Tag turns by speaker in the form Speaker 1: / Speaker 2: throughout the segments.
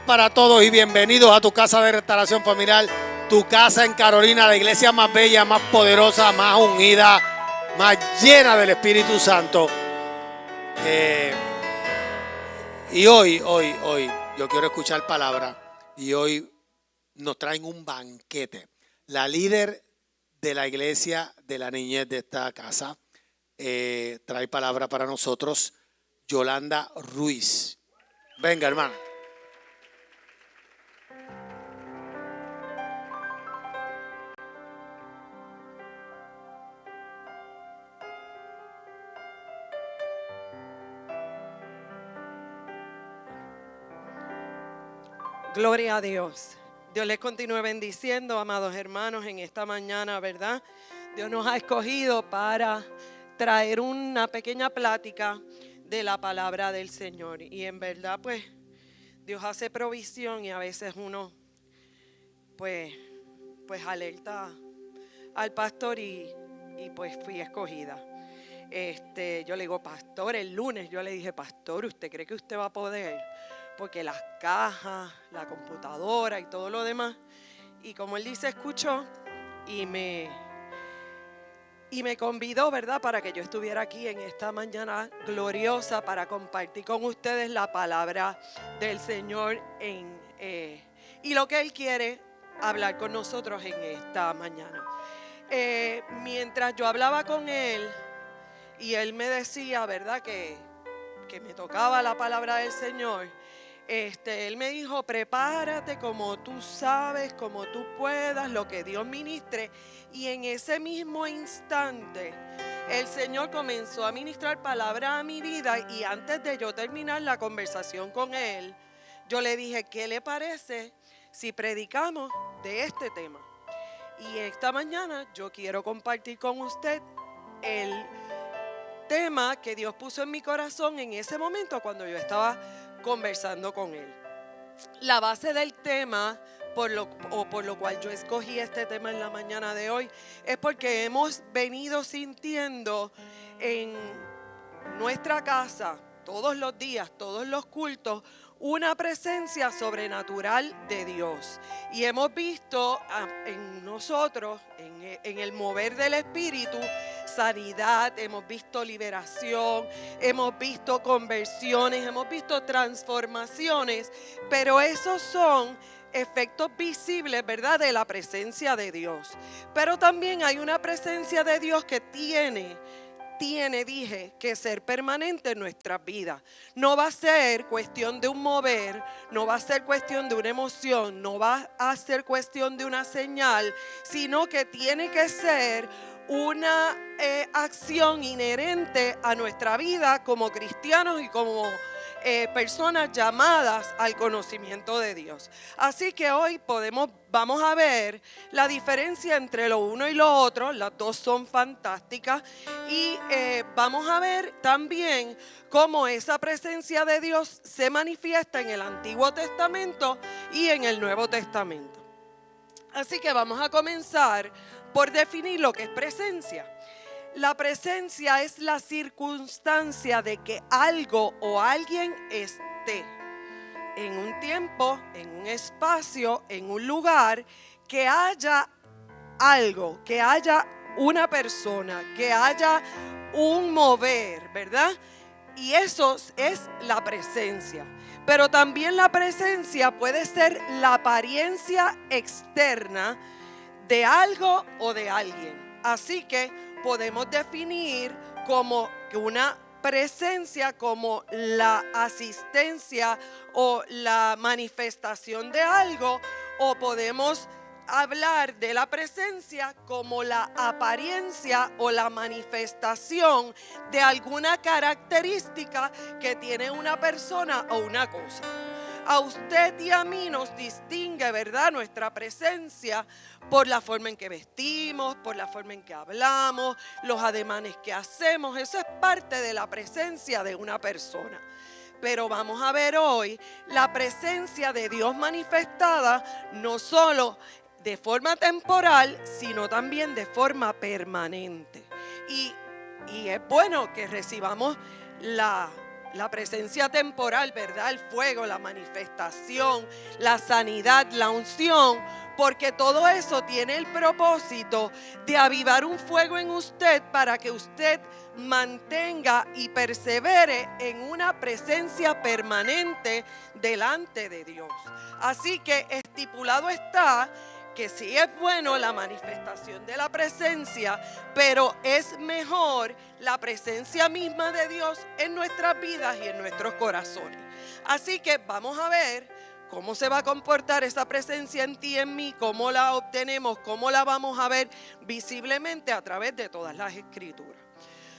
Speaker 1: para todos y bienvenidos a tu casa de restauración familiar, tu casa en Carolina, la iglesia más bella, más poderosa, más unida, más llena del Espíritu Santo. Y hoy yo quiero escuchar palabra y hoy nos traen un banquete. La líder de la iglesia de la niñez de esta casa trae palabra para nosotros, Yolanda Ruiz. Venga, hermana.
Speaker 2: Gloria a Dios. Dios les continúe bendiciendo, amados hermanos, en esta mañana, ¿verdad? Dios nos ha escogido para traer una pequeña plática de la palabra del Señor. Y en verdad, pues, Dios hace provisión y a veces uno, pues alerta al pastor y pues fui escogida. Yo le digo, pastor, el lunes yo le dije, pastor, ¿usted cree que usted va a poder? Porque las cajas, la computadora y todo lo demás. Y como él dice, escuchó y me convidó, ¿verdad? Para que yo estuviera aquí en esta mañana gloriosa para compartir con ustedes la palabra del Señor y lo que Él quiere hablar con nosotros en esta mañana. Mientras yo hablaba con Él y Él me decía, ¿verdad? Que me tocaba la palabra del Señor. Él me dijo, prepárate como tú sabes, como tú puedas, lo que Dios ministre. Y en ese mismo instante, el Señor comenzó a ministrar palabra a mi vida. Y antes de yo terminar la conversación con Él, yo le dije, ¿qué le parece si predicamos de este tema? Y esta mañana yo quiero compartir con usted el tema que Dios puso en mi corazón en ese momento cuando yo estaba conversando con Él. La base del tema, por lo cual yo escogí este tema en la mañana de hoy, es porque hemos venido sintiendo en nuestra casa, todos los días, todos los cultos, una presencia sobrenatural de Dios. Y hemos visto en nosotros, en el mover del Espíritu, sanidad, hemos visto liberación, hemos visto conversiones, hemos visto transformaciones, pero esos son efectos visibles, ¿verdad?, de la presencia de Dios. Pero también hay una presencia de Dios que tiene, dije, que ser permanente en nuestras vidas. No va a ser cuestión de un mover, no va a ser cuestión de una emoción, no va a ser cuestión de una señal, sino que tiene que ser una acción inherente a nuestra vida como cristianos y como personas llamadas al conocimiento de Dios. Así que hoy vamos a ver la diferencia entre lo uno y lo otro. Las dos son fantásticas y vamos a ver también cómo esa presencia de Dios se manifiesta en el Antiguo Testamento y en el Nuevo Testamento. Así que vamos a comenzar por definir lo que es presencia. La presencia es la circunstancia de que algo o alguien esté en un tiempo, en un espacio, en un lugar, que haya algo, que haya una persona, que haya un mover, ¿verdad? Y eso es la presencia. Pero también la presencia puede ser la apariencia externa de algo o de alguien. Así que podemos definir como una presencia como la asistencia o la manifestación de algo, o podemos hablar de la presencia como la apariencia o la manifestación de alguna característica que tiene una persona o una cosa. A usted y a mí nos distingue, ¿verdad?, nuestra presencia por la forma en que vestimos, por la forma en que hablamos, los ademanes que hacemos. Eso es parte de la presencia de una persona. Pero vamos a ver hoy la presencia de Dios manifestada no solo de forma temporal, sino también de forma permanente. Y es bueno que recibamos la presencia temporal, ¿verdad? El fuego, la manifestación, la sanidad, la unción, porque todo eso tiene el propósito de avivar un fuego en usted para que usted mantenga y persevere en una presencia permanente delante de Dios. Así que estipulado está que sí es bueno la manifestación de la presencia, pero es mejor la presencia misma de Dios en nuestras vidas y en nuestros corazones. Así que vamos a ver cómo se va a comportar esa presencia en ti y en mí, cómo la obtenemos, cómo la vamos a ver visiblemente a través de todas las escrituras.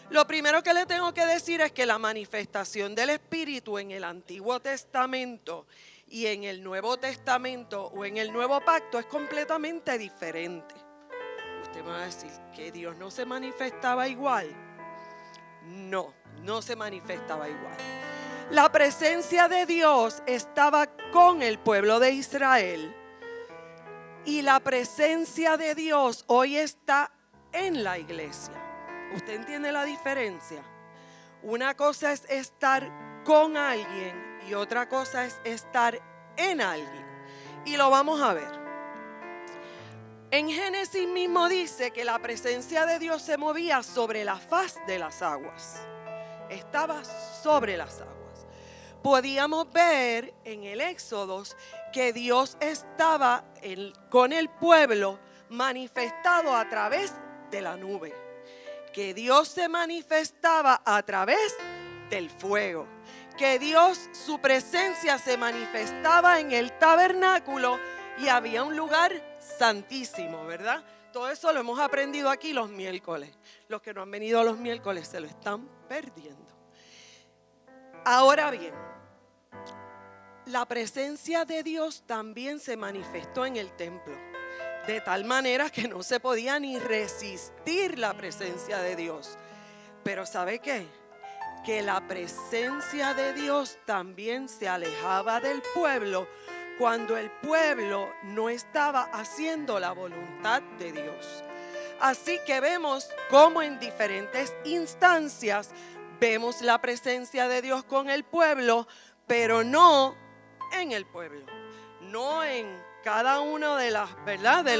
Speaker 2: Lo primero que le tengo que decir es que la manifestación del Espíritu en el Antiguo Testamento y en el Nuevo Testamento o en el Nuevo Pacto es completamente diferente. Usted me va a decir que Dios no se manifestaba igual. No, no se manifestaba igual. La presencia de Dios estaba con el pueblo de Israel y la presencia de Dios hoy está en la iglesia. ¿Usted entiende la diferencia? Una cosa es estar con alguien y otra cosa es estar en alguien. Y lo vamos a ver. En Génesis mismo dice que la presencia de Dios se movía sobre la faz de las aguas. Estaba sobre las aguas. Podíamos ver en el Éxodo que Dios estaba con el pueblo manifestado a través de la nube. Que Dios se manifestaba a través del fuego. Que Dios, su presencia se manifestaba en el tabernáculo y había un lugar santísimo, ¿verdad? Todo eso lo hemos aprendido aquí los miércoles. Los que no han venido los miércoles se lo están perdiendo. Ahora bien, la presencia de Dios también se manifestó en el templo. De tal manera que no se podía ni resistir la presencia de Dios. Pero ¿sabe qué? Que la presencia de Dios también se alejaba del pueblo cuando el pueblo no estaba haciendo la voluntad de Dios. Así que vemos cómo en diferentes instancias vemos la presencia de Dios con el pueblo, pero no en el pueblo, no en cada uno de las, ¿verdad? De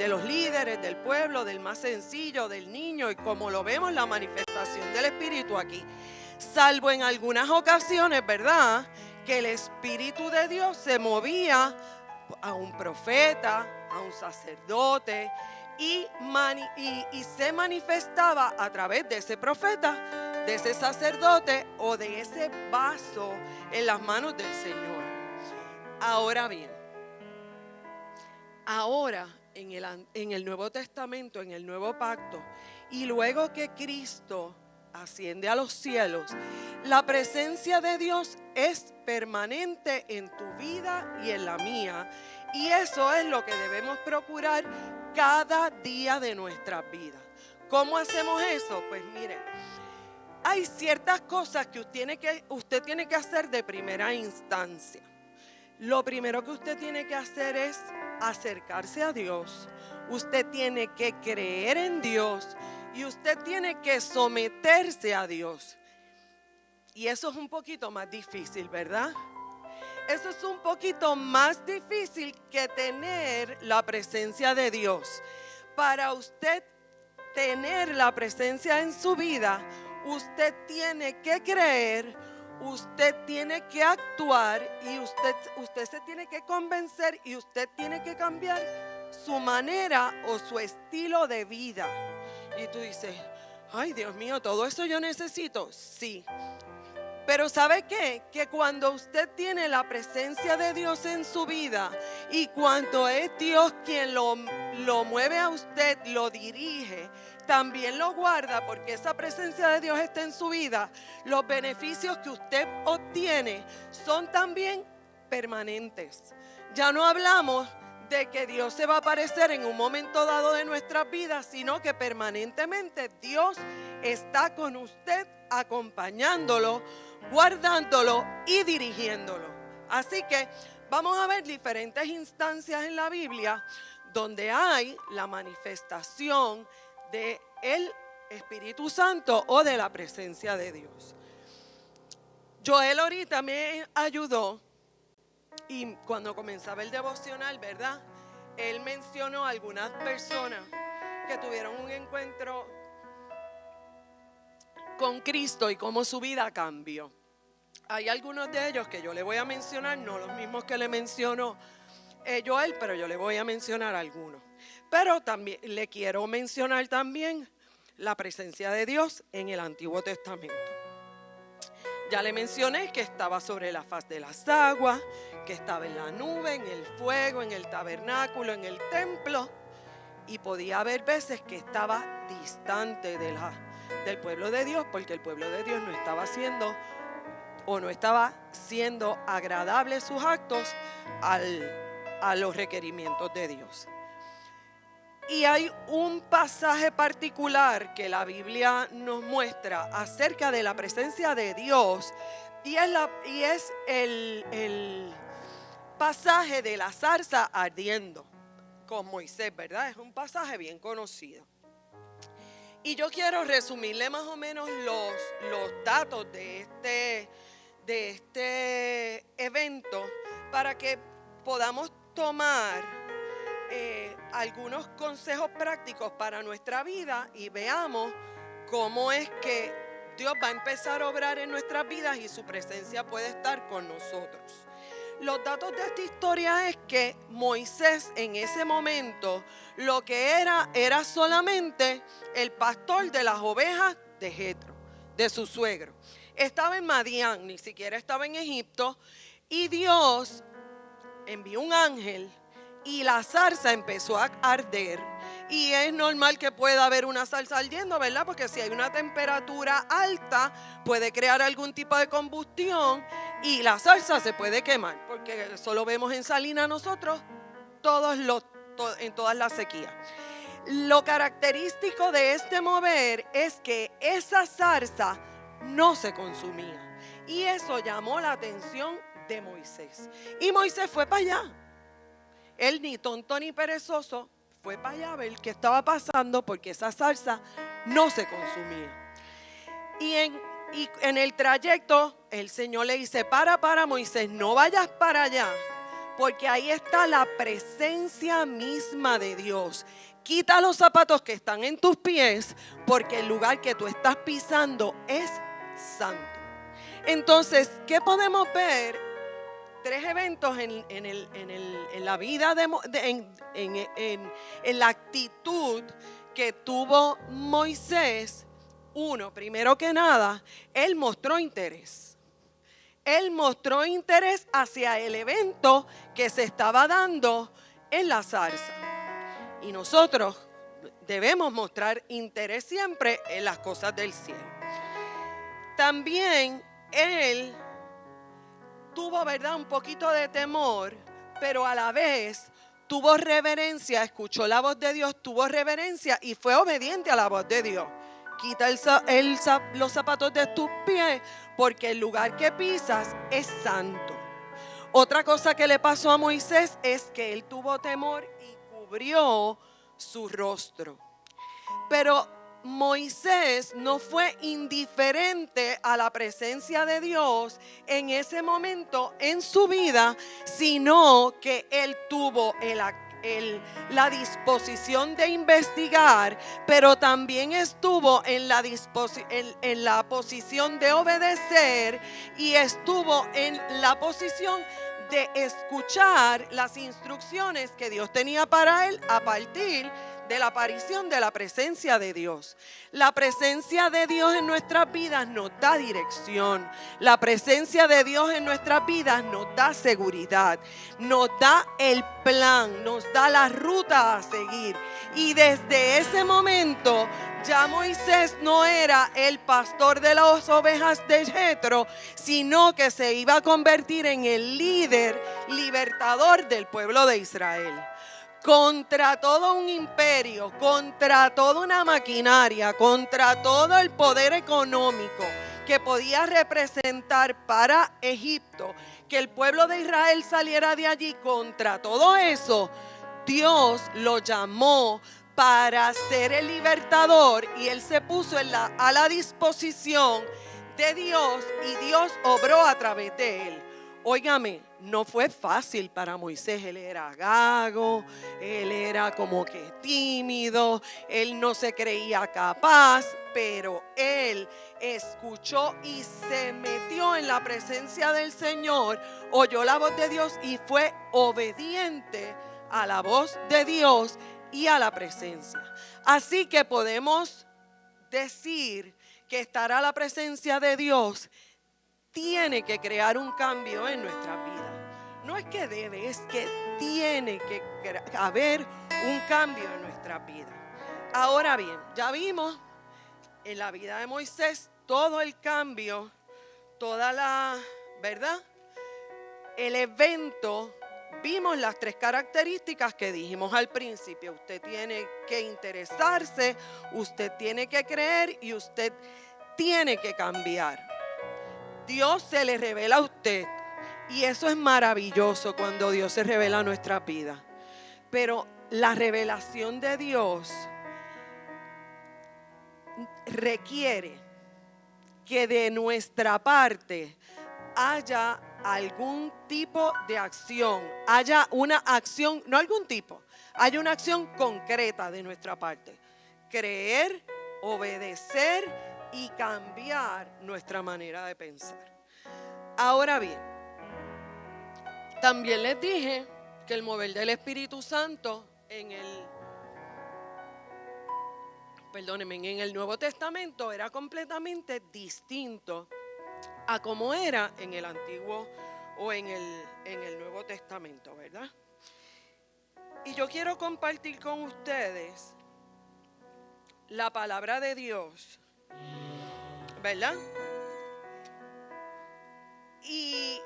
Speaker 2: los líderes del pueblo, del más sencillo, del niño, y como lo vemos la manifestación del Espíritu aquí, salvo en algunas ocasiones, ¿verdad? Que el Espíritu de Dios se movía a un profeta, a un sacerdote y se manifestaba a través de ese profeta, de ese sacerdote o de ese vaso en las manos del Señor. Ahora bien, ahora en el Nuevo Testamento, en el Nuevo Pacto, y luego que Cristo asciende a los cielos, la presencia de Dios es permanente en tu vida y en la mía. Y eso es lo que debemos procurar cada día de nuestras vidas. ¿Cómo hacemos eso? Pues mire, hay ciertas cosas que usted tiene que hacer de primera instancia. Lo primero que usted tiene que hacer es acercarse a Dios. Usted tiene que creer en Dios y usted tiene que someterse a Dios. Y eso es un poquito más difícil, ¿verdad? Eso es un poquito más difícil que tener la presencia de Dios. Para usted tener la presencia en su vida, usted tiene que creer, usted tiene que actuar y usted se tiene que convencer y usted tiene que cambiar su manera o su estilo de vida. Y tú dices, ay Dios mío, ¿todo eso yo necesito? Sí. Pero ¿sabe qué? Que cuando usted tiene la presencia de Dios en su vida y cuando es Dios quien lo mueve a usted, lo dirige, también lo guarda, porque esa presencia de Dios está en su vida, los beneficios que usted obtiene son también permanentes. Ya no hablamos de que Dios se va a aparecer en un momento dado de nuestras vidas, sino que permanentemente Dios está con usted, acompañándolo, guardándolo y dirigiéndolo. Así que vamos a ver diferentes instancias en la Biblia donde hay la manifestación del Espíritu Santo o de la presencia de Dios. Joel ahorita me ayudó y cuando comenzaba el devocional, ¿verdad? Él mencionó a algunas personas que tuvieron un encuentro con Cristo y cómo su vida cambió. Hay algunos de ellos que yo le voy a mencionar, no los mismos que le mencionó Joel, pero yo le voy a mencionar algunos. Pero también le quiero mencionar también la presencia de Dios en el Antiguo Testamento. Ya le mencioné que estaba sobre la faz de las aguas, que estaba en la nube, en el fuego, en el tabernáculo, en el templo. Y podía haber veces que estaba distante del pueblo de Dios, porque el pueblo de Dios no estaba siendo agradable sus actos a los requerimientos de Dios. Y hay un pasaje particular que la Biblia nos muestra acerca de la presencia de Dios, y es el pasaje de la zarza ardiendo con Moisés, ¿verdad? Es un pasaje bien conocido. Y yo quiero resumirle más o menos los datos de este evento para que podamos tomar algunos consejos prácticos para nuestra vida y veamos cómo es que Dios va a empezar a obrar en nuestras vidas y su presencia puede estar con nosotros. Los datos de esta historia es que Moisés en ese momento lo que era solamente el pastor de las ovejas de Jetro, de su suegro. Estaba en Madián, ni siquiera estaba en Egipto, y Dios envió un ángel y la zarza empezó a arder. Y es normal que pueda haber una zarza ardiendo, ¿verdad? Porque si hay una temperatura alta puede crear algún tipo de combustión y la zarza se puede quemar, porque eso lo vemos en Salinas nosotros en todas las sequías. Lo característico de este mover es que esa zarza no se consumía, y eso llamó la atención de Moisés. Y Moisés fue para allá. Él, ni tonto ni perezoso, fue para allá a ver qué estaba pasando, porque esa zarza no se consumía. Y en el trayecto el Señor le dice: para Moisés, no vayas para allá, porque ahí está la presencia misma de Dios. Quita los zapatos que están en tus pies, porque el lugar que tú estás pisando es santo. Entonces, ¿qué podemos ver? Tres eventos en la vida, en la actitud que tuvo Moisés. Uno, primero que nada, él mostró interés. Él mostró interés hacia el evento que se estaba dando en la zarza. Y nosotros debemos mostrar interés siempre en las cosas del cielo. También él tuvo, ¿verdad?, un poquito de temor, pero a la vez tuvo reverencia, escuchó la voz de Dios, tuvo reverencia y fue obediente a la voz de Dios. Quita los zapatos de tus pies, porque el lugar que pisas es santo. Otra cosa que le pasó a Moisés es que él tuvo temor y cubrió su rostro. Pero Moisés no fue indiferente a la presencia de Dios en ese momento en su vida, sino que él tuvo la disposición de investigar, pero también estuvo en la posición de obedecer, y estuvo en la posición de escuchar las instrucciones que Dios tenía para él a partir de la aparición de la presencia de Dios. La presencia de Dios en nuestras vidas nos da dirección. La presencia de Dios en nuestras vidas nos da seguridad, nos da el plan, nos da la ruta a seguir. Y desde ese momento ya Moisés no era el pastor de las ovejas de Jetro, sino que se iba a convertir en el líder libertador del pueblo de Israel. Contra todo un imperio, contra toda una maquinaria, contra todo el poder económico que podía representar para Egipto que el pueblo de Israel saliera de allí, contra todo eso, Dios lo llamó para ser el libertador, y él se puso a la disposición de Dios y Dios obró a través de él. Óigame, no fue fácil para Moisés. Él era gago, él era como que tímido, él no se creía capaz, pero él escuchó y se metió en la presencia del Señor, oyó la voz de Dios y fue obediente a la voz de Dios y a la presencia. Así que podemos decir que estar a la presencia de Dios tiene que crear un cambio en nuestra vida. No es que debe, es que tiene que haber un cambio en nuestra vida. Ahora bien, ya vimos en la vida de Moisés todo el cambio, toda la, ¿verdad? El evento, vimos las 3 características que dijimos al principio. Usted tiene que interesarse, usted tiene que creer y usted tiene que cambiar. Dios se le revela a usted y eso es maravilloso cuando Dios se revela a nuestra vida. Pero la revelación de Dios requiere que de nuestra parte haya algún tipo de acción, haya una acción, no algún tipo, haya una acción concreta de nuestra parte. Creer, obedecer y cambiar nuestra manera de pensar. Ahora bien, también les dije que el mover del Espíritu Santo en el Nuevo Testamento era completamente distinto a como era en el Antiguo o en el Nuevo Testamento, ¿verdad? Y yo quiero compartir con ustedes la palabra de Dios, ¿verdad? Y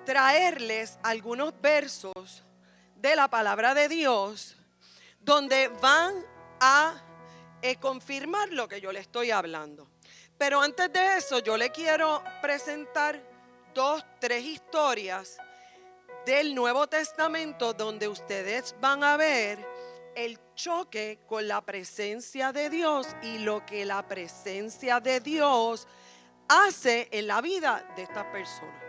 Speaker 2: traerles algunos versos de la palabra de Dios donde van a confirmar lo que yo le estoy hablando. Pero antes de eso, yo le quiero presentar 2, 3 historias del Nuevo Testamento donde ustedes van a ver el choque con la presencia de Dios y lo que la presencia de Dios hace en la vida de estas personas.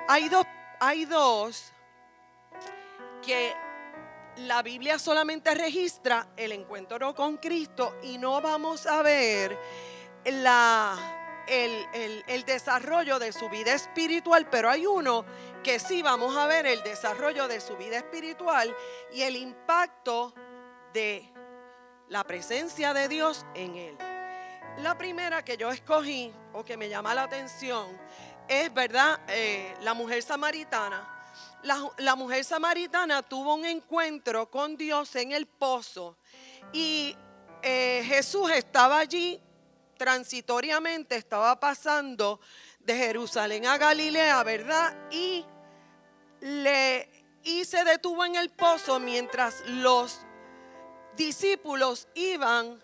Speaker 2: Hay dos que la Biblia solamente registra el encuentro con Cristo y no vamos a ver el desarrollo de su vida espiritual, pero hay uno que sí vamos a ver el desarrollo de su vida espiritual y el impacto de la presencia de Dios en él. La primera que yo escogí o que me llama la atención es, ¿verdad? La mujer samaritana. La mujer samaritana tuvo un encuentro con Dios en el pozo y Jesús estaba allí transitoriamente, estaba pasando de Jerusalén a Galilea, ¿verdad? Y se detuvo en el pozo mientras los discípulos iban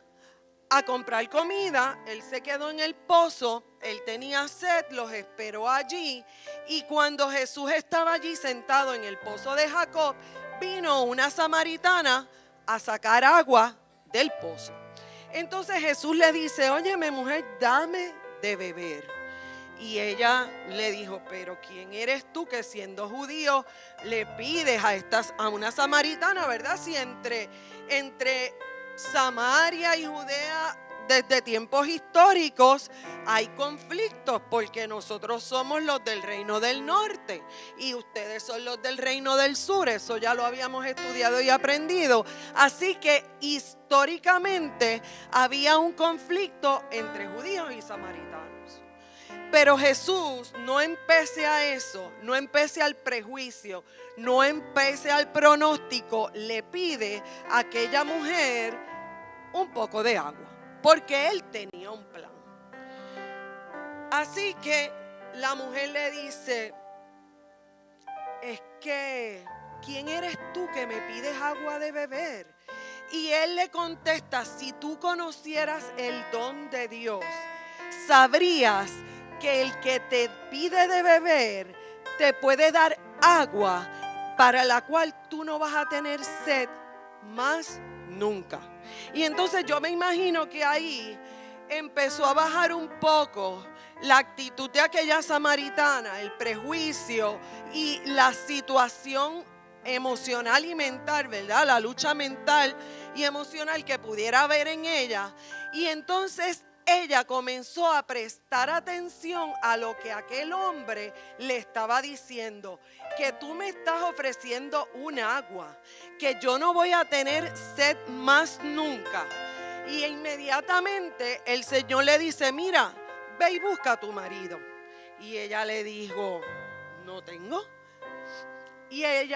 Speaker 2: a comprar comida. Él se quedó en el pozo, él tenía sed, los esperó allí y cuando Jesús estaba allí sentado en el pozo de Jacob, vino una samaritana a sacar agua del pozo. Entonces Jesús le dice: óyeme, mujer, dame de beber. Y ella le dijo: pero ¿quién eres tú que siendo judío le pides a una samaritana, verdad? Si entre Samaria y Judea desde tiempos históricos hay conflictos, porque nosotros somos los del reino del norte y ustedes son los del reino del sur. Eso ya lo habíamos estudiado y aprendido. Así que históricamente había un conflicto entre judíos y samaritanos. Pero Jesús, no empece a eso, no empece al prejuicio, no empece al pronóstico, le pide a aquella mujer un poco de agua, porque él tenía un plan. Así que la mujer le dice: es que, ¿quién eres tú que me pides agua de beber? Y él le contesta: si tú conocieras el don de Dios, sabrías que el que te pide de beber te puede dar agua para la cual tú no vas a tener sed más nunca. Y entonces yo me imagino que ahí empezó a bajar un poco la actitud de aquella samaritana, el prejuicio y la situación emocional y mental, ¿verdad? La lucha mental y emocional que pudiera haber en ella. Y entonces ella comenzó a prestar atención a lo que aquel hombre le estaba diciendo, que tú me estás ofreciendo un agua, que yo no voy a tener sed más nunca. Y inmediatamente el Señor le dice, mira, ve y busca a tu marido. Y ella le dijo, no tengo. Y el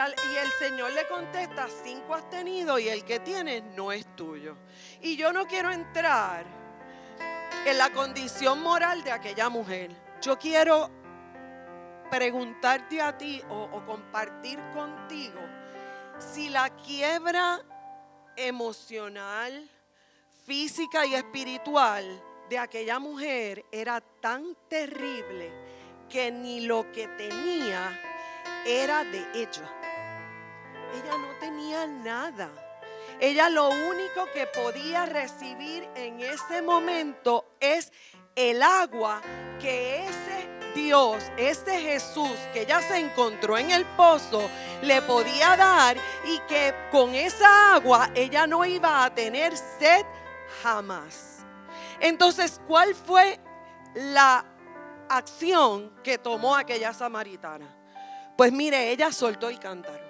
Speaker 2: Señor le contesta, 5 has tenido y el que tienes no es tuyo. Y yo no quiero entrar en la condición moral de aquella mujer. Yo quiero preguntarte a ti o compartir contigo si la quiebra emocional, física y espiritual de aquella mujer era tan terrible que ni lo que tenía era de ella. Ella no tenía nada. Ella lo único que podía recibir en ese momento es el agua que ese Dios, ese Jesús que ella se encontró en el pozo, le podía dar, y que con esa agua ella no iba a tener sed jamás. Entonces, ¿cuál fue la acción que tomó aquella samaritana? Pues mire, ella soltó el cántaro,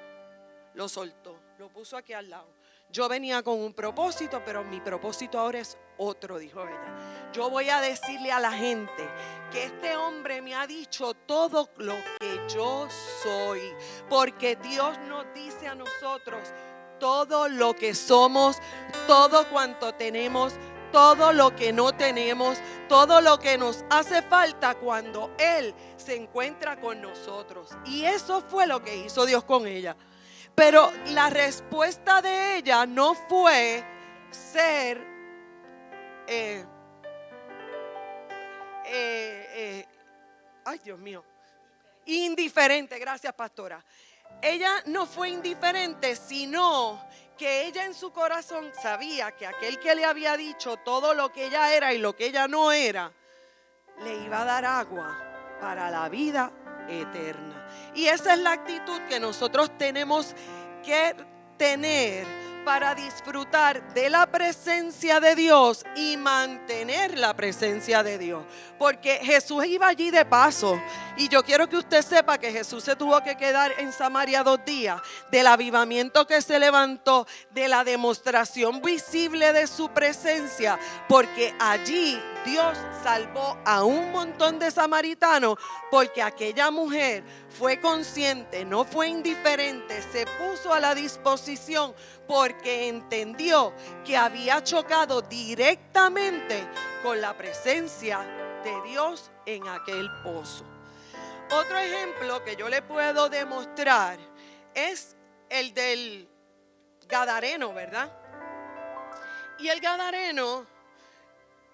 Speaker 2: lo soltó, lo puso aquí al lado. Yo venía con un propósito, pero mi propósito ahora es otro, dijo ella. Yo voy a decirle a la gente que este hombre me ha dicho todo lo que yo soy, porque Dios nos dice a nosotros todo lo que somos, todo cuanto tenemos, todo lo que no tenemos, todo lo que nos hace falta cuando Él se encuentra con nosotros. Y eso fue lo que hizo Dios con ella. Pero la respuesta de ella no fue ser ay, Dios mío, indiferente. Gracias, pastora. Ella no fue indiferente, sino que ella en su corazón sabía que aquel que le había dicho todo lo que ella era y lo que ella no era, le iba a dar agua para la vida eterna. Y esa es la actitud que nosotros tenemos que tener para disfrutar de la presencia de Dios y mantener la presencia de Dios. Porque Jesús iba allí de paso. Y yo quiero que usted sepa que Jesús se tuvo que quedar en Samaria 2 días. Del avivamiento que se levantó, de la demostración visible de su presencia. Porque allí Dios salvó a un montón de samaritanos, porque aquella mujer fue consciente, no fue indiferente, se puso a la disposición porque entendió que había chocado directamente con la presencia de Dios en aquel pozo. Otro ejemplo que yo le puedo demostrar es el del Gadareno, ¿verdad? Y el Gadareno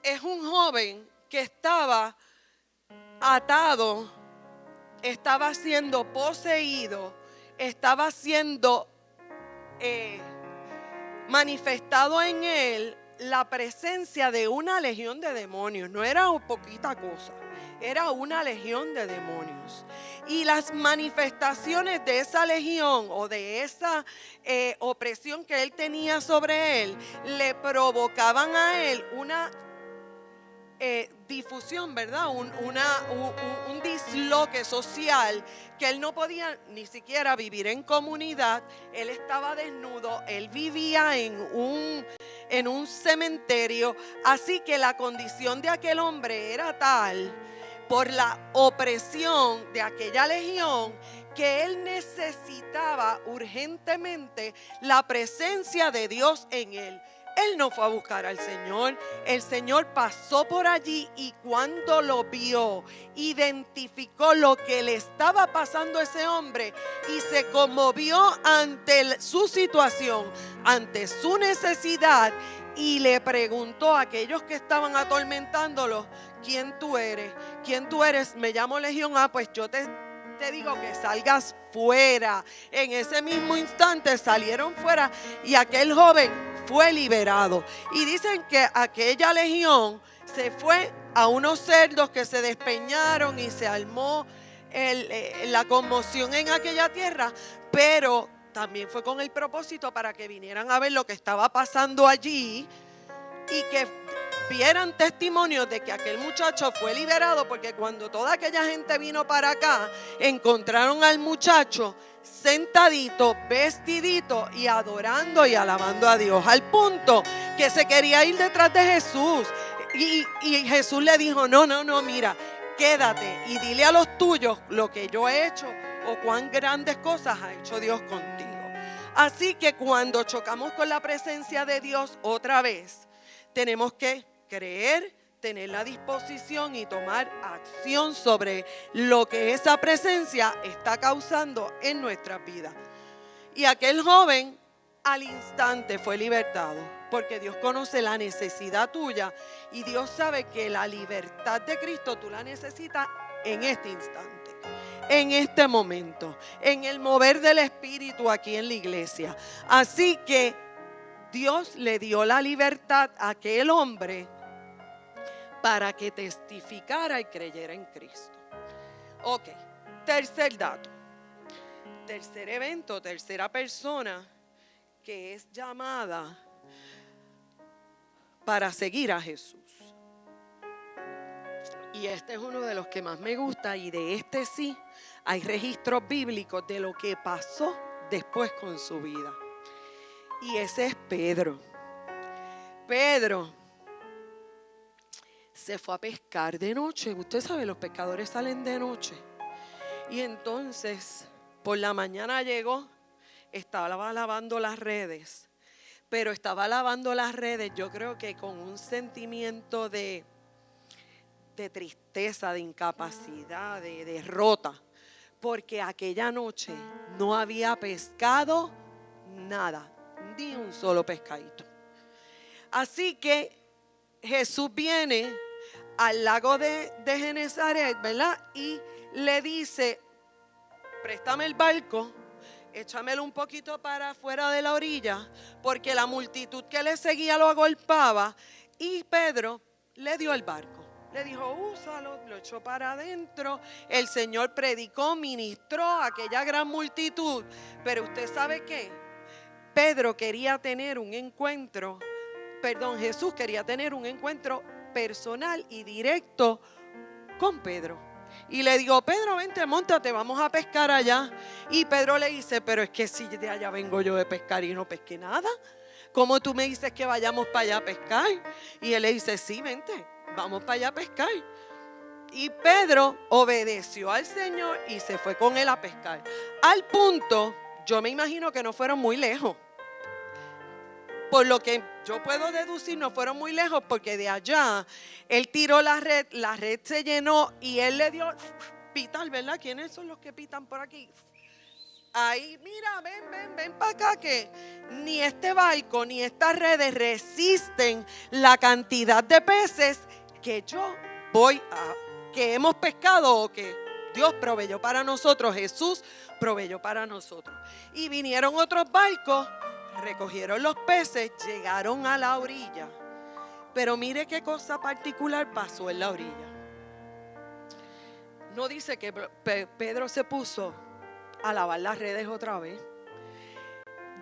Speaker 2: es un joven que estaba atado, estaba siendo poseído, estaba siendo manifestado en él la presencia de una legión de demonios. No era poquita cosa, era una legión de demonios. Y las manifestaciones de esa legión o de esa opresión que él tenía sobre él le provocaban a él una difusión, ¿verdad? Un disloque social, que él no podía ni siquiera vivir en comunidad. Él estaba desnudo, él vivía en un cementerio. Así que la condición de aquel hombre era tal, por la opresión de aquella legión, que él necesitaba urgentemente la presencia de Dios en él. Él no fue a buscar al Señor. El Señor pasó por allí y cuando lo vio, identificó lo que le estaba pasando a ese hombre y se conmovió ante su situación, ante su necesidad, y le preguntó a aquellos que estaban atormentándolo: ¿quién tú eres? ¿Quién tú eres? Me llamo Legión. Pues yo te digo que salgas fuera. En ese mismo instante salieron fuera y aquel joven fue liberado. Y dicen que aquella legión se fue a unos cerdos que se despeñaron y se armó la conmoción en aquella tierra, pero también fue con el propósito para que vinieran a ver lo que estaba pasando allí y que vieran testimonios de que aquel muchacho fue liberado, porque cuando toda aquella gente vino para acá, encontraron al muchacho sentadito, vestidito y adorando y alabando a Dios, al punto que se quería ir detrás de Jesús. Y Jesús le dijo, no, mira, quédate y dile a los tuyos lo que yo he hecho o cuán grandes cosas ha hecho Dios contigo. Así que cuando chocamos con la presencia de Dios otra vez, tenemos que creer, tener la disposición y tomar acción sobre lo que esa presencia está causando en nuestras vidas. Y aquel joven al instante fue libertado, porque Dios conoce la necesidad tuya y Dios sabe que la libertad de Cristo tú la necesitas en este instante, en este momento, en el mover del Espíritu aquí en la iglesia. Así que Dios le dio la libertad a aquel hombre para que testificara y creyera en Cristo. Ok, tercer dato, tercer evento, tercera persona que es llamada para seguir a Jesús. Y este es uno de los que más me gusta, y de este sí hay registros bíblicos de lo que pasó después con su vida. Y ese es Pedro. Pedro se fue a pescar de noche. Usted sabe, los pescadores salen de noche. Y entonces, por la mañana llegó, estaba lavando las redes. Pero estaba lavando las redes, yo creo que con un sentimiento de tristeza, de incapacidad, de derrota. Porque aquella noche no había pescado nada, ni un solo pescadito. Así que Jesús viene al lago de Genesaret, ¿verdad? Y le dice, préstame el barco, échamelo un poquito para afuera de la orilla, porque la multitud que le seguía lo agolpaba. Y Pedro le dio el barco, le dijo, úsalo, lo echó para adentro. El Señor predicó, ministró a aquella gran multitud. Pero usted sabe qué, Pedro quería tener un encuentro, Jesús quería tener un encuentro personal y directo con Pedro. Y le digo, Pedro, vente, móntate, vamos a pescar allá. Y Pedro le dice, pero es que si de allá vengo yo de pescar y no pesqué nada, ¿cómo tú me dices que vayamos para allá a pescar? Y él le dice, sí, vente, vamos para allá a pescar. Y Pedro obedeció al Señor y se fue con él a pescar. Al punto, yo me imagino que no fueron muy lejos. Por lo que yo puedo deducir, no fueron muy lejos, porque de allá él tiró la red se llenó y él le dio pitar, ¿verdad? ¿Quiénes son los que pitan por aquí? Ahí, mira, ven para acá, que ni este barco ni estas redes resisten la cantidad de peces que que hemos pescado o que Dios proveyó para nosotros, Jesús proveyó para nosotros. Y vinieron otros barcos, recogieron los peces, llegaron a la orilla. Pero mire qué cosa particular pasó en la orilla. No dice que Pedro se puso a lavar las redes otra vez.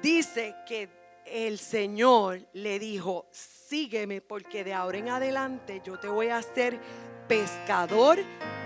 Speaker 2: Dice que el Señor le dijo, sígueme, porque de ahora en adelante yo te voy a hacer pescador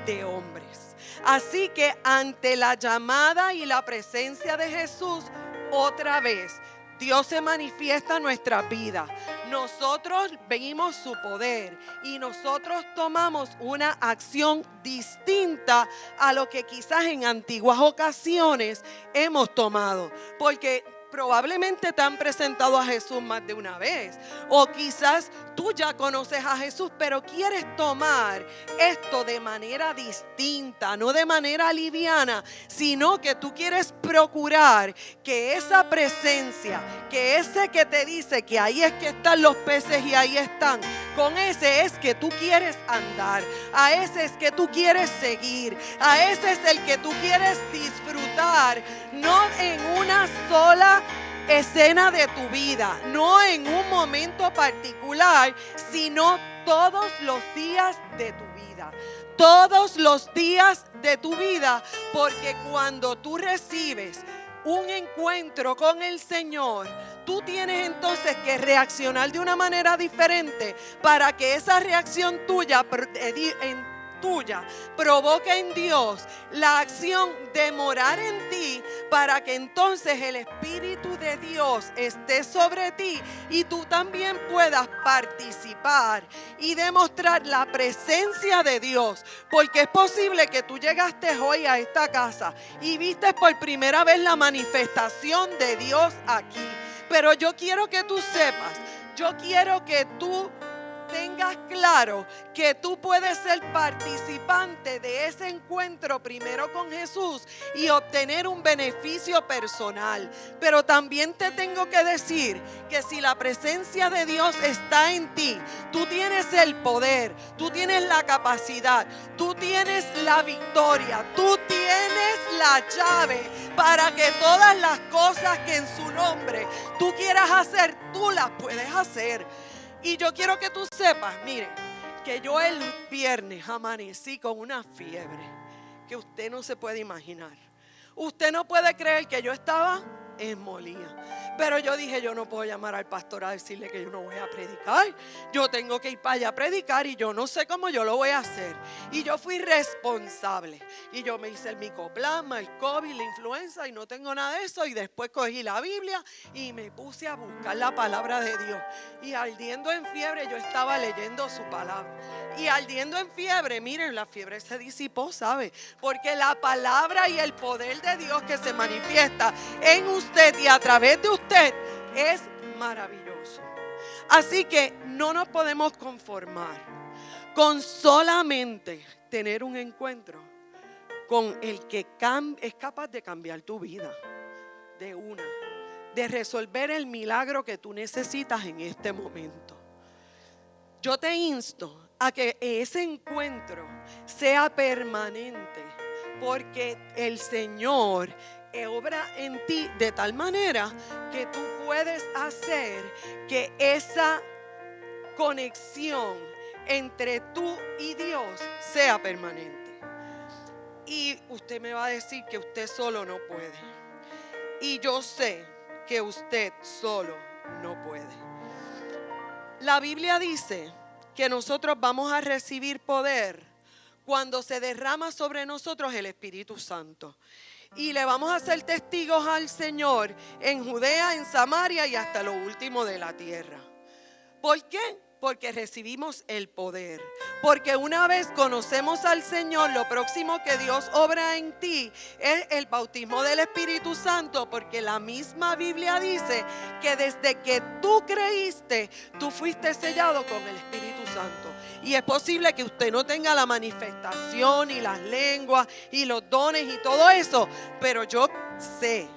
Speaker 2: de hombres. Así que ante la llamada y la presencia de Jesús, otra vez Dios se manifiesta en nuestra vida. Nosotros vimos su poder y nosotros tomamos una acción distinta a lo que quizás en antiguas ocasiones hemos tomado. Porque probablemente te han presentado a Jesús más de una vez, o quizás tú ya conoces a Jesús, pero quieres tomar esto de manera distinta, no de manera liviana, sino que tú quieres procurar que esa presencia, que ese que te dice que ahí es que están los peces y ahí están, con ese es que tú quieres andar, a ese es que tú quieres seguir, a ese es el que tú quieres disfrutar, no en una sola escena de tu vida, no en un momento particular, sino todos los días de tu vida. Todos los días de tu vida, porque cuando tú recibes un encuentro con el Señor, tú tienes entonces que reaccionar de una manera diferente para que esa reacción tuya provoque en Dios la acción de morar en ti, para que entonces el Espíritu de Dios esté sobre ti y tú también puedas participar y demostrar la presencia de Dios. Porque es posible que tú llegaste hoy a esta casa y viste por primera vez la manifestación de Dios aquí. Pero yo quiero que tú sepas, yo quiero que tú tengas claro que tú puedes ser participante de ese encuentro primero con Jesús y obtener un beneficio personal. Pero también te tengo que decir que si la presencia de Dios está en ti, tú tienes el poder, tú tienes la capacidad, tú tienes la victoria, tú tienes la llave para que todas las cosas que en su nombre tú quieras hacer, tú las puedes hacer. Y yo quiero que tú sepas, miren, que yo el viernes amanecí con una fiebre que usted no se puede imaginar. Usted no puede creer que yo estaba molida. Pero yo dije, yo no puedo llamar al pastor a decirle que yo no voy a predicar. Yo tengo que ir para allá a predicar y yo no sé cómo yo lo voy a hacer. Y yo fui responsable. Y yo me hice el micoplasma, el COVID, la influenza y no tengo nada de eso. Y después cogí la Biblia y me puse a buscar la palabra de Dios. Y ardiendo en fiebre yo estaba leyendo su palabra. Y ardiendo en fiebre, miren, la fiebre se disipó, ¿sabe? Porque la palabra y el poder de Dios que se manifiesta en usted y a través de usted es maravilloso. Así que no nos podemos conformar con solamente tener un encuentro con el que es capaz de cambiar tu vida de resolver el milagro que tú necesitas en este momento. Yo te insto a que ese encuentro sea permanente, porque el Señor obra en ti de tal manera que tú puedes hacer que esa conexión entre tú y Dios sea permanente. Y usted me va a decir que usted solo no puede. Y yo sé que usted solo no puede. La Biblia dice que nosotros vamos a recibir poder cuando se derrama sobre nosotros el Espíritu Santo. Y le vamos a ser testigos al Señor en Judea, en Samaria y hasta lo último de la tierra. ¿Por qué? Porque recibimos el poder. Porque una vez conocemos al Señor, lo próximo que Dios obra en ti es el bautismo del Espíritu Santo. Porque la misma Biblia dice que desde que tú creíste, tú fuiste sellado con el Espíritu Santo. Y es posible que usted no tenga la manifestación y las lenguas y los dones y todo eso, pero yo sé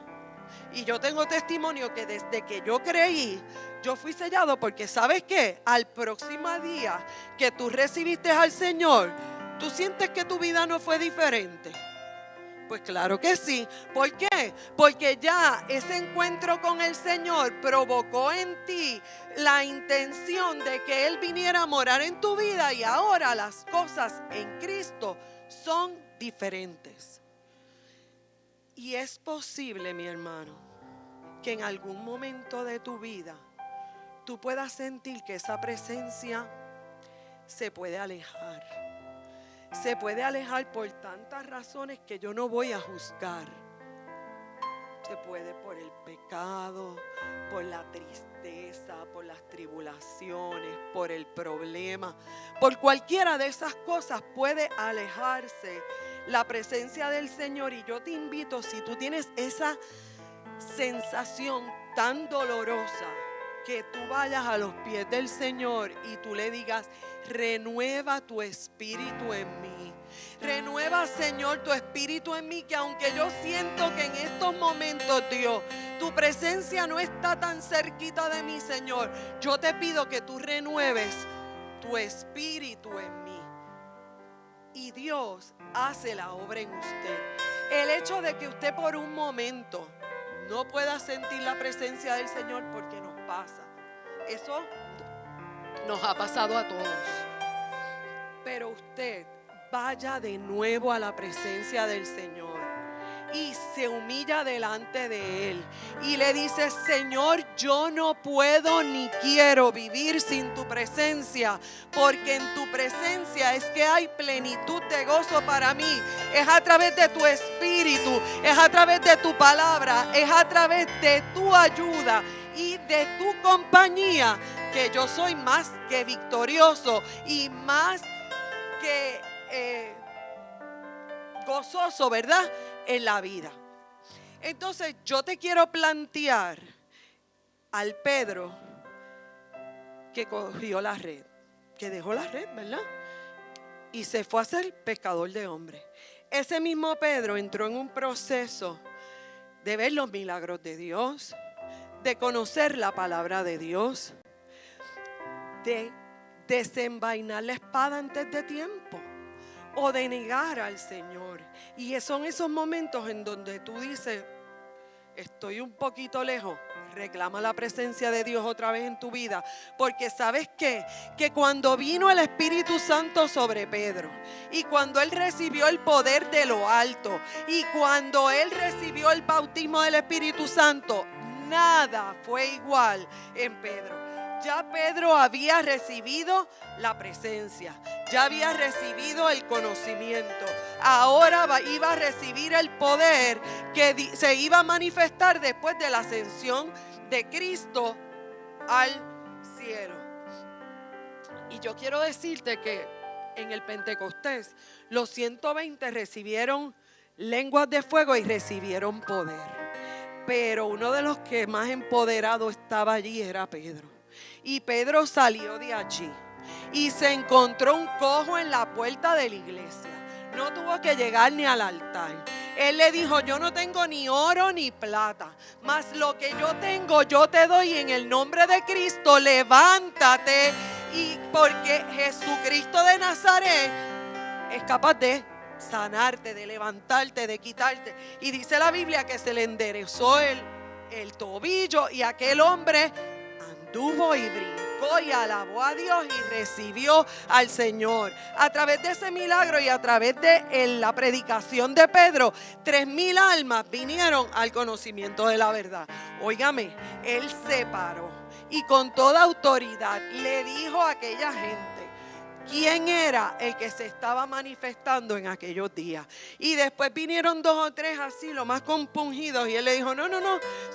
Speaker 2: y yo tengo testimonio que desde que yo creí, yo fui sellado, porque ¿sabes qué? Al próximo día que tú recibiste al Señor, ¿tú sientes que tu vida no fue diferente? Pues claro que sí. ¿Por qué? Porque ya ese encuentro con el Señor provocó en ti la intención de que Él viniera a morar en tu vida, y ahora las cosas en Cristo son diferentes. Y es posible, mi hermano, que en algún momento de tu vida tú puedas sentir que esa presencia se puede alejar. Se puede alejar por tantas razones que yo no voy a juzgar. Se puede por el pecado, por la tristeza, por las tribulaciones, por el problema. Por cualquiera de esas cosas puede alejarse la presencia del Señor. Y yo te invito, si tú tienes esa sensación tan dolorosa, que tú vayas a los pies del Señor y tú le digas: renueva tu espíritu en mí. Renueva, Señor, tu espíritu en mí, que aunque yo siento que en estos momentos, Dios, tu presencia no está tan cerquita de mí, Señor, yo te pido que tú renueves tu espíritu en mí. Y Dios hace la obra en usted. El hecho de que usted por un momento no pueda sentir la presencia del Señor porque nos pasa. Eso nos ha pasado a todos. Pero usted vaya de nuevo a la presencia del Señor y se humilla delante de Él y le dice: Señor, yo no puedo ni quiero vivir sin tu presencia, porque en tu presencia es que hay plenitud de gozo para mí. Es a través de tu espíritu, es a través de tu palabra, es a través de tu ayuda y de tu compañía que yo soy más que victorioso y más que gozoso, ¿verdad?, en la vida. Entonces yo te quiero plantear al Pedro que cogió la red, que dejó la red, ¿verdad?, y se fue a ser pescador de hombres. Ese mismo Pedro entró en un proceso de ver los milagros de Dios, de conocer la palabra de Dios, de desenvainar la espada antes de tiempo o de negar al Señor. Y son esos momentos en donde tú dices: estoy un poquito lejos. Reclama la presencia de Dios otra vez en tu vida, porque ¿sabes qué? Que cuando vino el Espíritu Santo sobre Pedro, y cuando él recibió el poder de lo alto, y cuando él recibió el bautismo del Espíritu Santo, nada fue igual en Pedro. Ya Pedro había recibido la presencia, ya había recibido el conocimiento. Ahora iba a recibir el poder que se iba a manifestar después de la ascensión de Cristo al cielo. Y yo quiero decirte que en el Pentecostés los 120 recibieron lenguas de fuego y recibieron poder. Pero uno de los que más empoderado estaba allí era Pedro. Y Pedro salió de allí y se encontró un cojo en la puerta de la iglesia. No tuvo que llegar ni al altar. Él le dijo: yo no tengo ni oro ni plata, mas lo que yo tengo yo te doy. En el nombre de Cristo, levántate. Y porque Jesucristo de Nazaret es capaz de sanarte, de levantarte, de quitarte. Y dice la Biblia que se le enderezó el tobillo y aquel hombre anduvo y brincó y alabó a Dios y recibió al Señor. A través de ese milagro y a través de la predicación de Pedro, 3,000 almas vinieron al conocimiento de la verdad. Óigame, él se paró y con toda autoridad le dijo a aquella gente quién era el que se estaba manifestando en aquellos días. Y después vinieron 2 o 3 así, lo más compungidos, y él le dijo: no,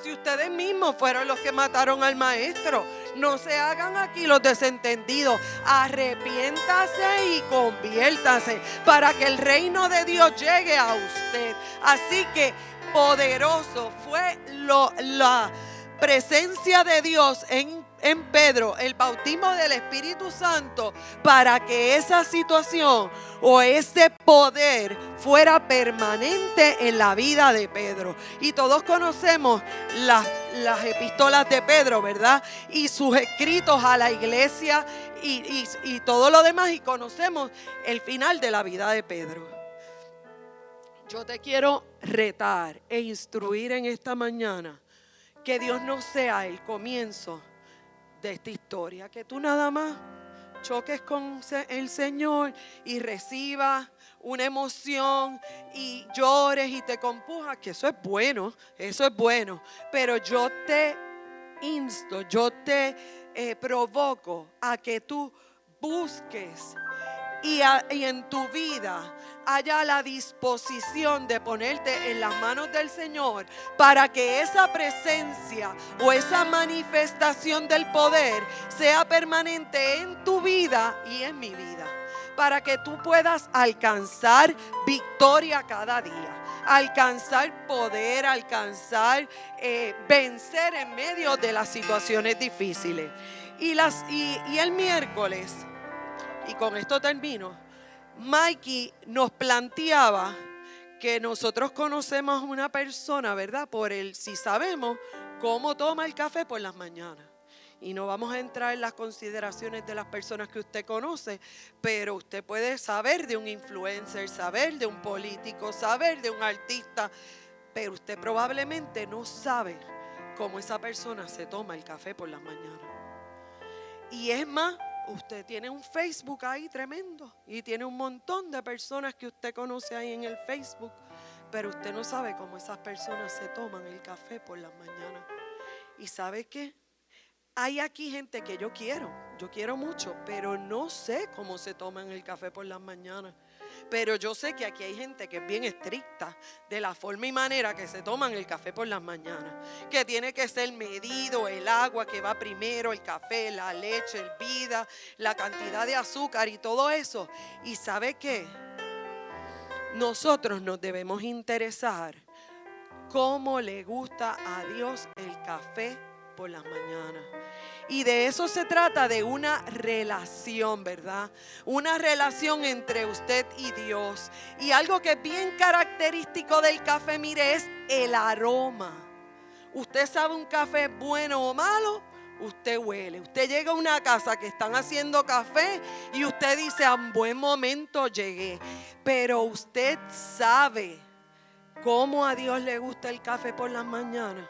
Speaker 2: si ustedes mismos fueron los que mataron al maestro, no se hagan aquí los desentendidos, arrepiéntase y conviértase para que el reino de Dios llegue a usted. Así que poderoso fue la presencia de Dios en Pedro, el bautismo del Espíritu Santo, para que esa situación o ese poder fuera permanente en la vida de Pedro. Y todos conocemos las epístolas de Pedro, ¿verdad? Y sus escritos a la iglesia y todo lo demás, y conocemos el final de la vida de Pedro. Yo te quiero retar e instruir en esta mañana que Dios no sea el comienzo de esta historia, que tú nada más choques con el Señor y recibas una emoción y llores y te compujas, que eso es bueno, pero yo te insto, yo te provoco a que tú busques y en tu vida haya la disposición de ponerte en las manos del Señor, para que esa presencia o esa manifestación del poder sea permanente en tu vida y en mi vida, para que tú puedas alcanzar victoria cada día, alcanzar poder, alcanzar vencer en medio de las situaciones difíciles. Y el miércoles, y con esto termino, Mikey nos planteaba que nosotros conocemos a una persona, ¿verdad? Si sabemos cómo toma el café por las mañanas. Y no vamos a entrar en las consideraciones de las personas que usted conoce, pero usted puede saber de un influencer, saber de un político, saber de un artista, pero usted probablemente no sabe cómo esa persona se toma el café por las mañanas. Y es más, usted tiene un Facebook ahí tremendo y tiene un montón de personas que usted conoce ahí en el Facebook, pero usted no sabe cómo esas personas se toman el café por las mañanas. ¿Y sabe qué? Hay aquí gente que yo quiero mucho, pero no sé cómo se toman el café por las mañanas. Pero yo sé que aquí hay gente que es bien estricta de la forma y manera que se toman el café por las mañanas. Que tiene que ser medido el agua que va primero, el café, la leche, el vida, la cantidad de azúcar y todo eso. ¿Y sabe qué? Nosotros nos debemos interesar cómo le gusta a Dios el café por las mañanas. Y de eso se trata, de una relación, ¿verdad? Una relación entre usted y Dios. Y algo que es bien característico del café, mire, es el aroma. Usted sabe un café bueno o malo, usted huele. Usted llega a una casa que están haciendo café y usted dice, a un buen momento llegué. Pero usted sabe cómo a Dios le gusta el café por las mañanas.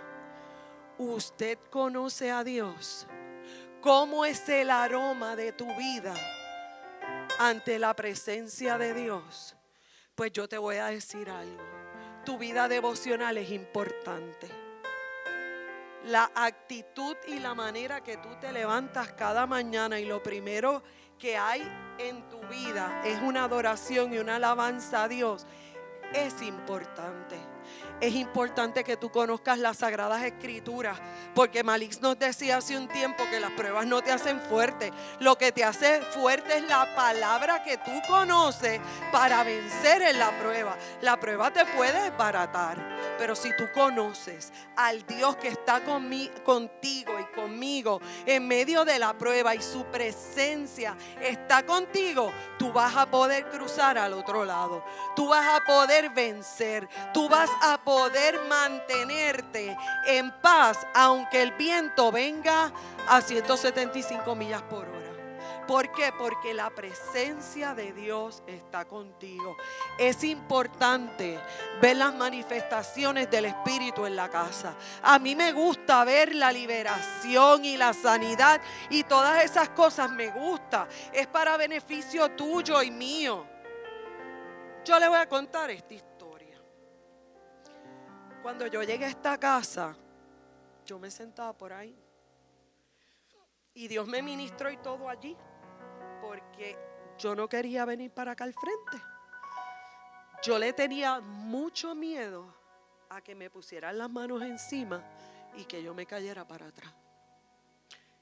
Speaker 2: Usted conoce a Dios. ¿Cómo es el aroma de tu vida ante la presencia de Dios? Pues yo te voy a decir algo. Tu vida devocional es importante. La actitud y la manera que tú te levantas cada mañana y lo primero que hay en tu vida es una adoración y una alabanza a Dios. Es importante. Es importante que tú conozcas las Sagradas Escrituras, porque Malix nos decía hace un tiempo que las pruebas no te hacen fuerte. Lo que te hace fuerte es la palabra que tú conoces para vencer en la prueba. La prueba te puede desbaratar, pero si tú conoces al Dios que está contigo y conmigo en medio de la prueba y su presencia está contigo, tú vas a poder cruzar al otro lado. Tú vas a poder vencer. Tú vas a poder mantenerte en paz, aunque el viento venga a 175 millas por hora. ¿Por qué? Porque la presencia de Dios está contigo. Es importante ver las manifestaciones del Espíritu en la casa. A mí me gusta ver la liberación y la sanidad y todas esas cosas me gusta. Es para beneficio tuyo y mío. Yo le voy a contar esta historia. Cuando yo llegué a esta casa, yo me sentaba por ahí y Dios me ministró y todo allí, porque yo no quería venir para acá al frente. Yo le tenía mucho miedo a que me pusieran las manos encima y que yo me cayera para atrás.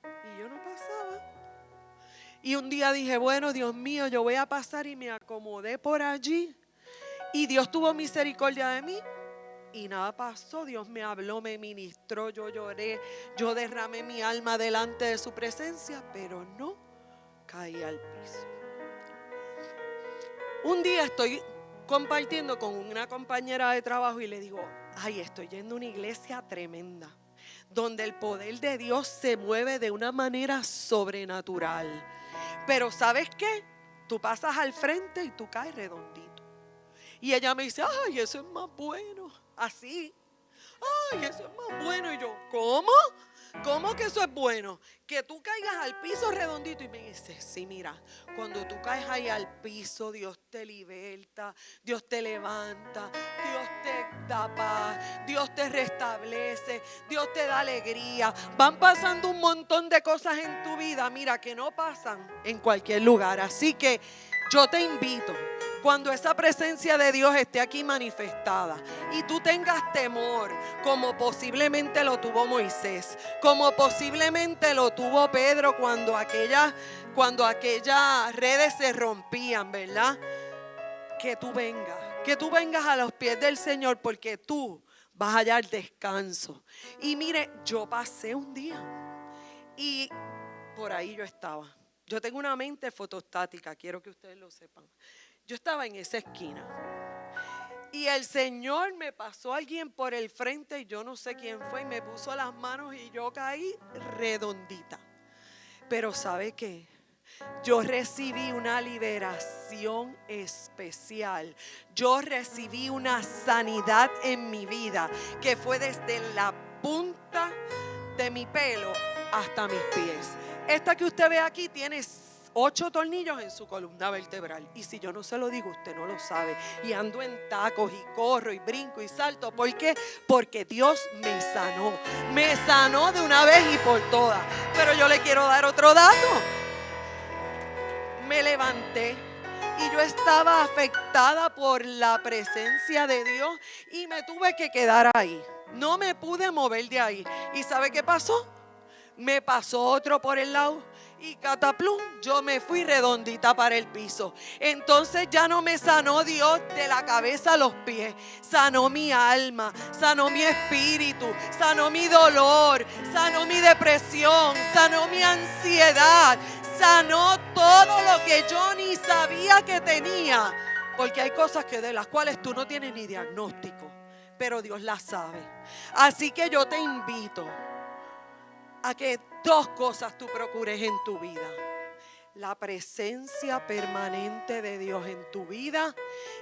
Speaker 2: Y yo no pasaba. Y un día dije, bueno, Dios mío, yo voy a pasar, y me acomodé por allí. Y Dios tuvo misericordia de mí. Y nada pasó. Dios me habló, me ministró, yo lloré, yo derramé mi alma delante de su presencia, pero no caí al piso. Un día estoy compartiendo con una compañera de trabajo y le digo, ay, estoy yendo a una iglesia tremenda, donde el poder de Dios se mueve de una manera sobrenatural. Pero ¿sabes qué? Tú pasas al frente y tú caes redondito. Y ella me dice, ay, eso es más bueno. Así. Ay, eso es más bueno. Y yo, ¿cómo? ¿Cómo que eso es bueno? Que tú caigas al piso redondito. Y me dice, sí, mira, cuando tú caes ahí al piso, Dios te liberta, Dios te levanta, Dios te da paz, Dios te restablece, Dios te da alegría. Van pasando un montón de cosas en tu vida, mira, que no pasan en cualquier lugar. Así que yo te invito, cuando esa presencia de Dios esté aquí manifestada y tú tengas temor, como posiblemente lo tuvo Moisés, como posiblemente lo tuvo Pedro cuando aquellas redes se rompían, ¿verdad? Que tú vengas a los pies del Señor, porque tú vas a hallar descanso. Y mire, yo pasé un día y por ahí yo estaba. Yo tengo una mente fotostática, quiero que ustedes lo sepan. Yo estaba en esa esquina y el Señor me pasó a alguien por el frente y yo no sé quién fue y me puso las manos y yo caí redondita. Pero ¿sabe qué? yo recibí una liberación especial. Yo recibí una sanidad en mi vida que fue desde la punta de mi pelo hasta mis pies. Esta que usted ve aquí tiene 8 tornillos en su columna vertebral. Y si yo no se lo digo, usted no lo sabe. Y ando en tacos y corro y brinco y salto. ¿Por qué? Porque Dios me sanó. Me sanó de una vez y por todas. Pero yo le quiero dar otro dato. Me levanté y yo estaba afectada por la presencia de Dios y me tuve que quedar ahí. No me pude mover de ahí. ¿Y sabe qué pasó? Me pasó otro por el lado y cataplum, yo me fui redondita para el piso. Entonces ya no me sanó Dios de la cabeza a los pies. Sanó mi alma, sanó mi espíritu, sanó mi dolor, sanó mi depresión, sanó mi ansiedad, sanó todo lo que yo ni sabía que tenía. Porque hay cosas que de las cuales tú no tienes ni diagnóstico, pero Dios las sabe. Así que yo te invito a que 2 cosas tú procures en tu vida: la presencia permanente de Dios en tu vida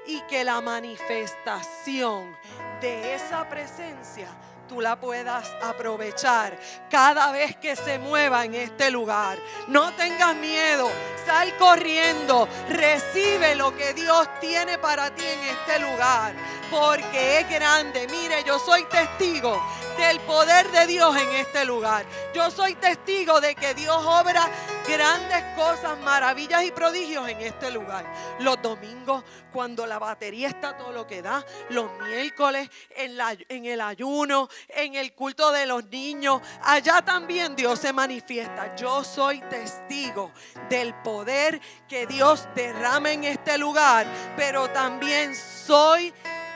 Speaker 2: y que la manifestación de esa presencia tú la puedas aprovechar cada vez que se mueva en este lugar. No tengas miedo, sal corriendo, recibe lo que Dios tiene para ti en este lugar, porque es grande. Mire, yo soy testigo del poder de Dios en este lugar. Yo soy testigo de que Dios obra grandes cosas, maravillas y prodigios en este lugar. Los domingos, cuando la batería está todo lo que da, los miércoles en el ayuno, en el culto de los niños, allá también Dios se manifiesta. Yo soy testigo del poder que Dios derrama en este lugar, pero también soy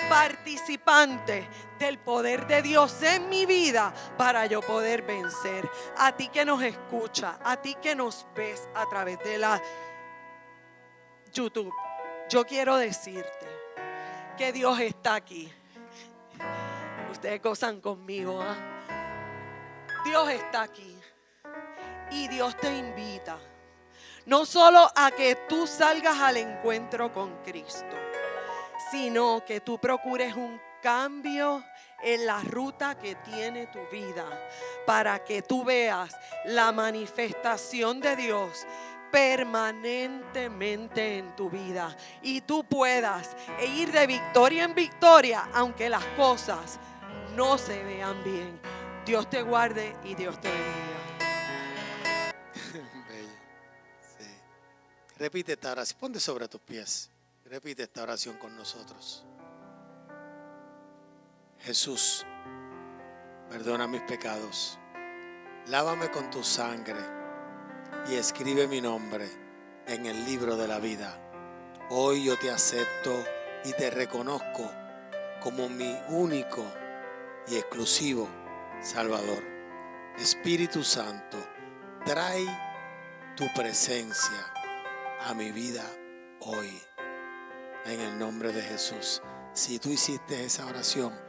Speaker 2: participante del poder de Dios en mi vida para yo poder vencer. A ti que nos escucha, a ti que nos ves a través de la YouTube, yo quiero decirte que Dios está aquí. Ustedes gozan conmigo, ¿eh? Dios está aquí y Dios te invita no solo a que tú salgas al encuentro con Cristo, sino que tú procures un cambio en la ruta que tiene tu vida para que tú veas la manifestación de Dios permanentemente en tu vida y tú puedas ir de victoria en victoria aunque las cosas no se vean bien. Dios te guarde y Dios te bendiga.
Speaker 1: Bello. Sí. Repite esta oración. Ponte sobre tus pies. Repite esta oración con nosotros. Jesús, perdona mis pecados. Lávame con tu sangre y escribe mi nombre en el libro de la vida. Hoy yo te acepto y te reconozco como mi único y exclusivo Salvador. Espíritu Santo, trae tu presencia a mi vida hoy. En el nombre de Jesús. Si tú hiciste esa oración,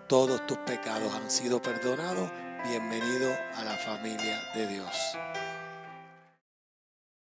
Speaker 1: todos tus pecados han sido perdonados. Bienvenido a la familia de Dios.